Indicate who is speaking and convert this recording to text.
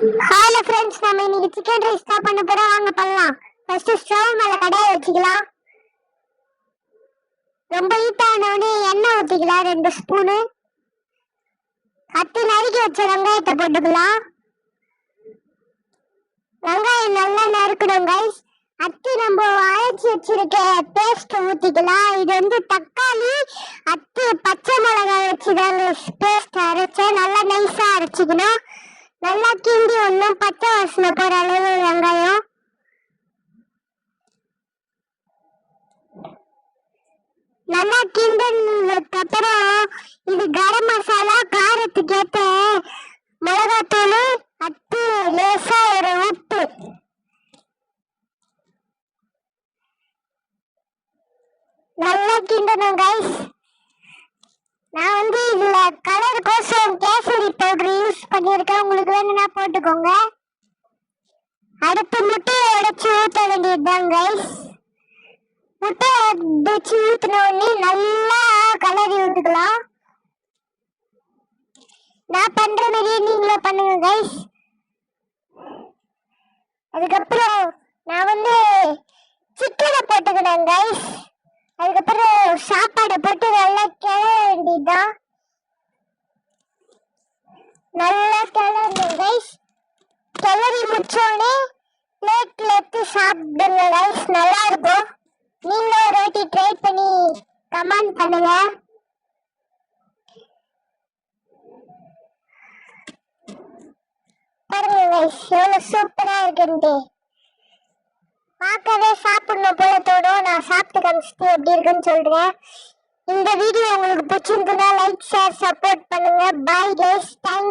Speaker 1: Hello friends, நம்ம இன்னைக்கு chicken rice தான் பண்ண போறோம். வாங்க பண்ணலாம். ஃபர்ஸ்ட் ஸ்டவ் மேல கடாயை வச்சுக்கலாம். ரொம்ப ஹீட் ஆனோடனே எண்ணெய் ஊற்றிக்கலாம் 2 ஸ்பூனு. நறுக்கி வச்ச வெங்காயத்தை போட்டுக்கலாம். வெங்காயம் நல்லா நறுக்கணும் கைஸ். நம்ம அரைச்சி வச்சிருக்க பேஸ்ட் ஊற்றிக்கலாம். இது தக்காளி, பச்சை மிளகாய் வச்சுதான் பேஸ்ட் அரைச்சேன். நல்லா நைஸா அரைச்சிக்கணும். நல்லா கிண்டி ஒன்றும் பச்சை வாசனை போற அளவு வெங்காயம். நல்லா கிண்டதுக்கு அப்புறம் இது கரம் மசாலா, காரத்துக்கு ஏற்ற மிளகாத்தூள், லேசா ஒரு உப்பு. நல்லா கிண்டணும் கைஸ். நான் இதுல கலர் கோசம் கேசரி பவுடர் யூஸ் பண்ணியிருக்கேன். உங்களுக்கு வேணும்னா போட்டுக்கோங்க. அடுத்து முட்டையை உடைச்சு ஊற்ற வேண்டியதுதான் கைஸ். முட்டையை உடைச்சு ஊற்றின உடனே நல்லா கலரி ஊற்றுக்கலாம். நான் பண்ற மாதிரியே நீங்களும் பண்ணுங்க கைஸ். அதுக்கப்புறம் நான் சிக்கனை போட்டுக்கிறேன் கைஸ். அதுக்கப்புறம் சாப்பாடை போட்டு நல்லா கிளற வேண்டியதுதான். நல்லா கிளறணும் கைஸ். கிளறி முடிச்சோடனே பிளேட்ல எடுத்து சாப்பிடுங்க கைஸ். நல்லா இருக்கும். நீங்களும் ஒரு வாட்டி ட்ரை பண்ணி கமெண்ட் பண்ணுங்க. பாருங்க கைஸ், எவ்வளவு சூப்பரா இருக்குன்ட்டு. பார்க்கவே சாப்பிடணும் போல தோடும். நான் சாப்பிட்டு காமிச்சிட்டு எப்படி இருக்குன்னு சொல்றேன். இந்த வீடியோ உங்களுக்கு பிடிச்சிருக்குன்னா லைக், ஷேர், சப்போர்ட் பண்ணுங்க. Bye guys. தேங்க்ஸ்.